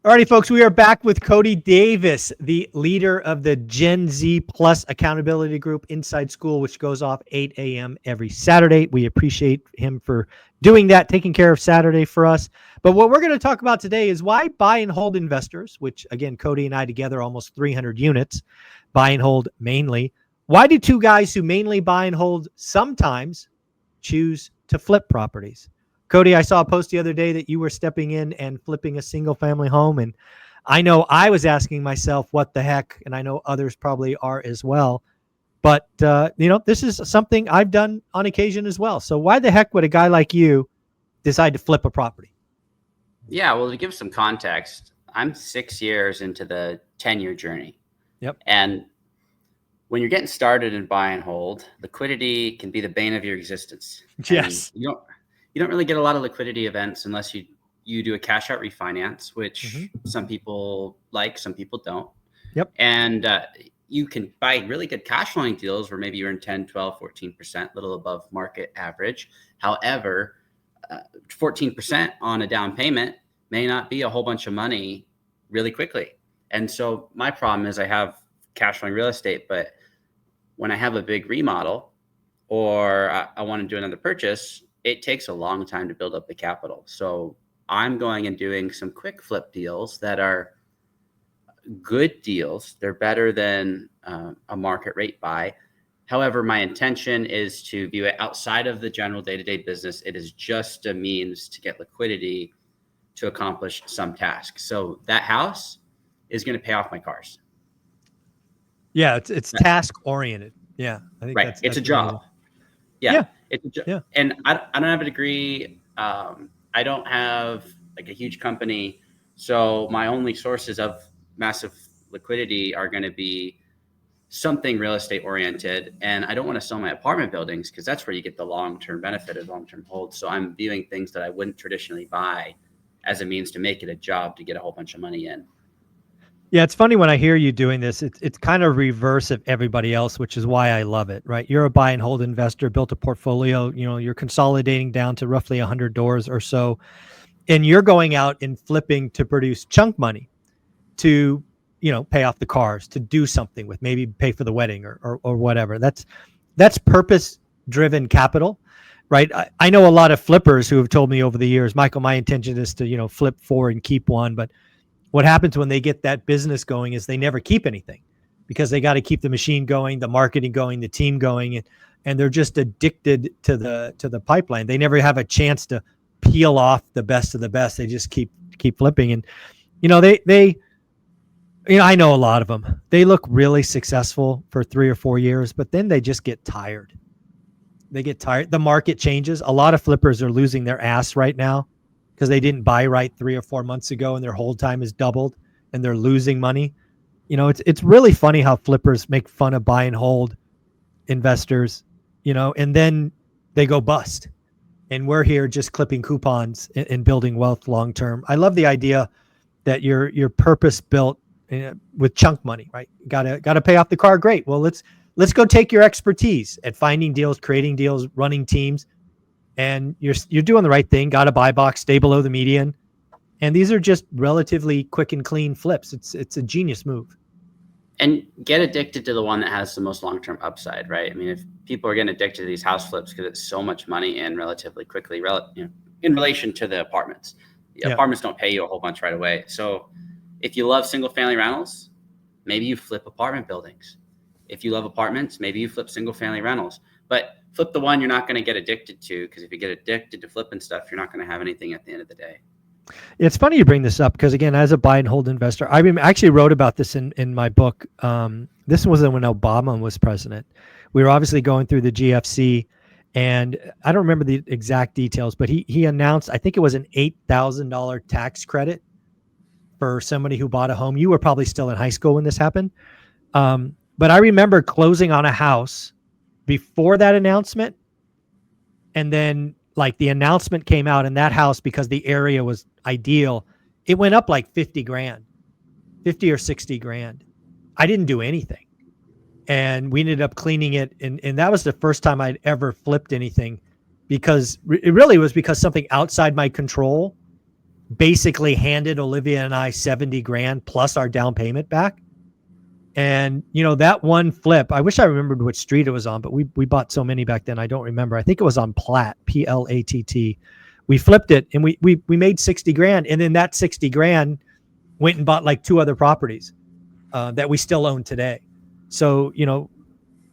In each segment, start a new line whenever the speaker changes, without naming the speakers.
Alrighty, folks, we are back with Cody Davis, the leader of the Gen Z Plus Accountability Group Inside School, which goes off 8 a.m. every Saturday. We appreciate him for doing that, taking care of Saturday for us. But what we're going to talk about today is why buy and hold investors, which again, Cody and I together, almost 300 units, buy and hold mainly. Why do two guys who mainly buy and hold sometimes choose to flip properties? Cody, I saw a post the other day that you were stepping in and flipping a single family home. And I know I was asking myself, what the heck? And I know others probably are as well. But, this is something I've done on occasion as well. So why the heck would a guy like you decide to flip a property?
Yeah, well, to give some context, I'm 6 years into the 10-year journey.
Yep.
And when you're getting started in buy and hold, liquidity can be the bane of your existence.
Yes.
And you don't really get a lot of liquidity events unless you do a cash out refinance, which some people like, some people don't.
Yep.
And you can buy really good cash flowing deals where maybe you're in 10, 12, 14%, a little above market average. However, 14% on a down payment may not be a whole bunch of money really quickly. And so my problem is I have cash flowing real estate, but when I have a big remodel or I want to do another purchase, it takes a long time to build up the capital. So I'm going and doing some quick flip deals that are good deals. They're better than a market rate buy. However, my intention is to view it outside of the general day-to-day business. It is just a means to get liquidity to accomplish some task. So that house is going to pay off my cars.
Yeah, it's task oriented. Yeah, I think
right. It's a job. Yeah. It's a job. Yeah. And I don't have a degree. I don't have like a huge company. So my only sources of massive liquidity are going to be something real estate oriented. And I don't want to sell my apartment buildings because that's where you get the long-term benefit of long-term hold. So I'm viewing things that I wouldn't traditionally buy as a means to make it a job to get a whole bunch of money in.
Yeah, it's funny when I hear you doing this. It's kind of reverse of everybody else, which is why I love it, right? You're a buy and hold investor, built a portfolio, you're consolidating down to roughly 100 doors or so, and you're going out and flipping to produce chunk money to, pay off the cars, to do something with, maybe pay for the wedding or whatever. That's purpose-driven capital, right? I know a lot of flippers who have told me over the years, Michael, my intention is to, flip 4 and keep 1, but what happens when they get that business going is they never keep anything because they got to keep the machine going, the marketing going, the team going, and they're just addicted to the pipeline. They never have a chance to peel off the best of the best. They just keep flipping. And, I know a lot of them. They look really successful for 3 or 4 years, but then they just get tired. They get tired. The market changes. A lot of flippers are losing their ass right now because they didn't buy right 3 or 4 months ago and their hold time is doubled and they're losing money. It's really funny how flippers make fun of buy and hold investors, and then they go bust. And we're here just clipping coupons and building wealth long-term. I love the idea that you're purpose built with chunk money, right? Got to pay off the car. Great. Well, let's go take your expertise at finding deals, creating deals, running teams. And you're doing the right thing. Got a buy box, stay below the median. And these are just relatively quick and clean flips. It's a genius move.
And get addicted to the one that has the most long-term upside, right? I mean, if people are getting addicted to these house flips because it's so much money in relatively quickly, in relation to the apartments. The apartments don't pay you a whole bunch right away. So if you love single-family rentals, maybe you flip apartment buildings. If you love apartments, maybe you flip single-family rentals. But flip the one you're not going to get addicted to, because if you get addicted to flipping stuff, you're not going to have anything at the end of the day.
It's funny you bring this up because, again, as a buy and hold investor, I actually wrote about this in my book. This was when Obama was president. We were obviously going through the GFC, and I don't remember the exact details, but he announced, I think it was an $8,000 tax credit for somebody who bought a home. You were probably still in high school when this happened. But I remember closing on a house before that announcement. And then like the announcement came out in that house because the area was ideal. It went up like 50 grand, 50 or 60 grand. I didn't do anything. And we ended up cleaning it. And that was the first time I'd ever flipped anything because it really was because something outside my control basically handed Olivia and I 70 grand plus our down payment back. And, that one flip, I wish I remembered which street it was on, but we bought so many back then. I don't remember. I think it was on Platt, Platt. We flipped it and we made 60 grand. And then that 60 grand went and bought like 2 other properties that we still own today. So,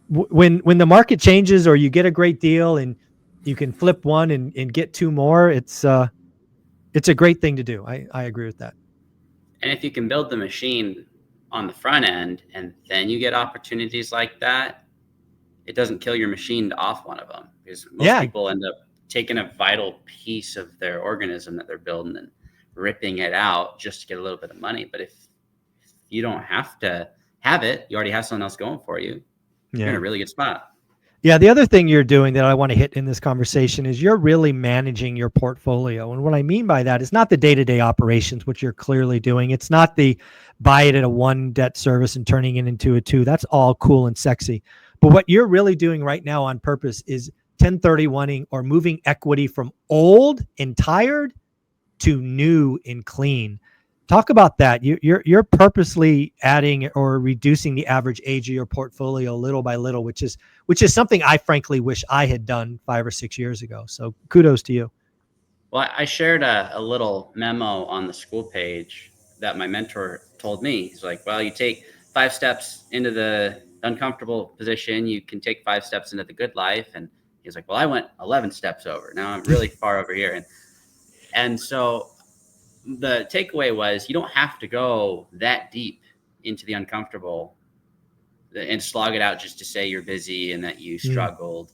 when the market changes or you get a great deal and you can flip one and get 2 more, it's a great thing to do. I agree with that.
And if you can build the machine on the front end and then you get opportunities like that, it doesn't kill your machine to off one of them, because most people end up taking a vital piece of their organism that they're building and ripping it out just to get a little bit of money. But if you don't have to have it, you already have someone else going for you. You're in a really good spot.
Yeah, the other thing you're doing that I want to hit in this conversation is you're really managing your portfolio. And what I mean by that is not the day-to-day operations, which you're clearly doing. It's not the buy it at a 1 debt service and turning it into a 2. That's all cool and sexy. But what you're really doing right now on purpose is 1031ing or moving equity from old and tired to new and clean. Talk about that. You're purposely adding or reducing the average age of your portfolio little by little, which is something I frankly wish I had done 5 or 6 years ago. So kudos to you.
Well, I shared a little memo on the school page that my mentor told me. He's like, well, you take 5 steps into the uncomfortable position, you can take 5 steps into the good life. And he's like, well, I went 11 steps over. Now I'm really far over here. And so the takeaway was you don't have to go that deep into the uncomfortable and slog it out just to say you're busy and that you struggled.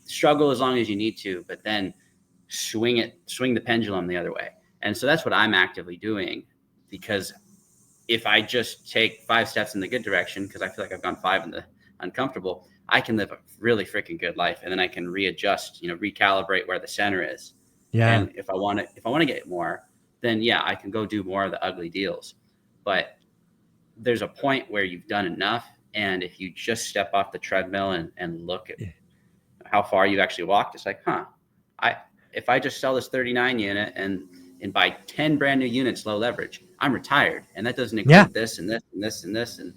Struggle as long as you need to, but then swing the pendulum the other way. And so that's what I'm actively doing, because if I just take 5 steps in the good direction, because I feel like I've gone 5 in the uncomfortable, I can live a really freaking good life, and then I can readjust, recalibrate where the center is. Yeah. And if I want to get more, then I can go do more of the ugly deals. But there's a point where you've done enough. And if you just step off the treadmill and look at how far you've actually walked, it's like, if I just sell this 39 unit and buy 10 brand new units, low leverage, I'm retired. And that doesn't include this and this and this and this. And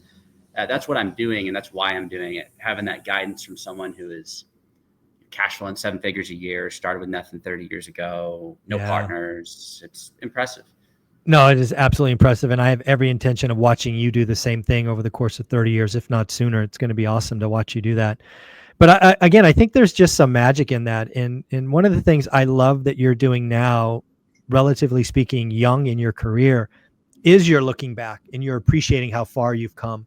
that's what I'm doing. And that's why I'm doing it. Having that guidance from someone who is cash flowing 7 figures a year, started with nothing 30 years ago, no partners. It's impressive. No,
it is absolutely impressive. And I have every intention of watching you do the same thing over the course of 30 years, if not sooner. It's going to be awesome to watch you do that. But I think there's just some magic in that. And one of the things I love that you're doing now, relatively speaking, young in your career, is you're looking back and you're appreciating how far you've come.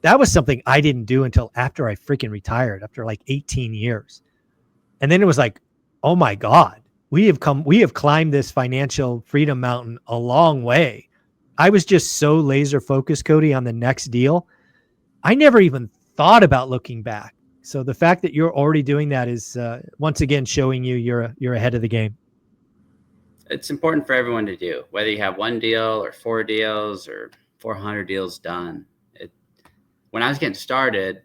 That was something I didn't do until after I freaking retired, after like 18 years. And then it was like, oh my God, we have climbed this financial freedom mountain a long way. I was just so laser focused, Cody, on the next deal. I never even thought about looking back. So the fact that you're already doing that is once again showing you're ahead of the game.
It's important for everyone to do, whether you have 1 deal or 4 deals or 400 deals done. When I was getting started,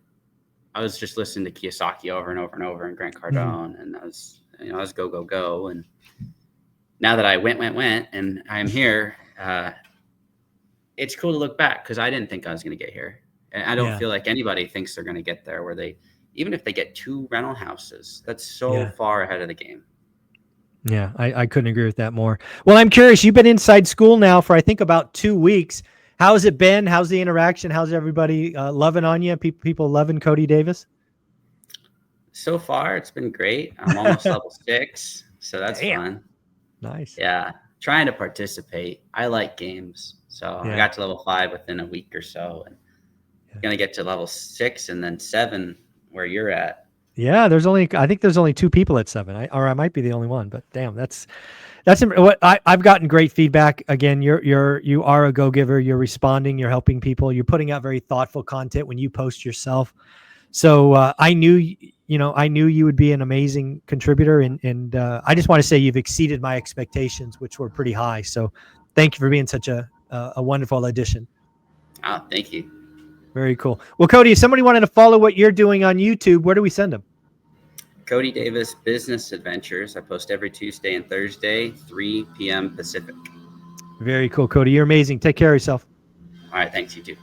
I was just listening to Kiyosaki over and over and over, and Grant Cardone, and I was go. And now that I went, and I'm here, it's cool to look back, because I didn't think I was going to get here. And I don't feel like anybody thinks they're going to get there, where even if they get 2 rental houses, that's so far ahead of the game.
Yeah, I couldn't agree with that more. Well, I'm curious, you've been inside school now for, I think, about 2 weeks. How's it been? How's the interaction? How's everybody loving on you? People loving Cody Davis? So far, it's been great. I'm almost level 6, so that's fun. Nice. Yeah, trying to participate. I like games, so I got to level 5 within a week or so, and I'm gonna get to level 6 and then 7 where you're at. Yeah, I think there's only 2 people at 7, or I might be the only one. But damn, that's what I've gotten great feedback. Again, you are a go-giver. You're responding. You're helping people. You're putting out very thoughtful content when you post yourself. So I knew you would be an amazing contributor, and I just want to say you've exceeded my expectations, which were pretty high. So thank you for being such a wonderful addition. Oh, thank you. Very cool. Well, Cody, if somebody wanted to follow what you're doing on YouTube, where do we send them? Cody Davis Business Adventures. I post every Tuesday and Thursday, 3 p.m. Pacific. Very cool, Cody. You're amazing. Take care of yourself.
All right. Thanks, you too.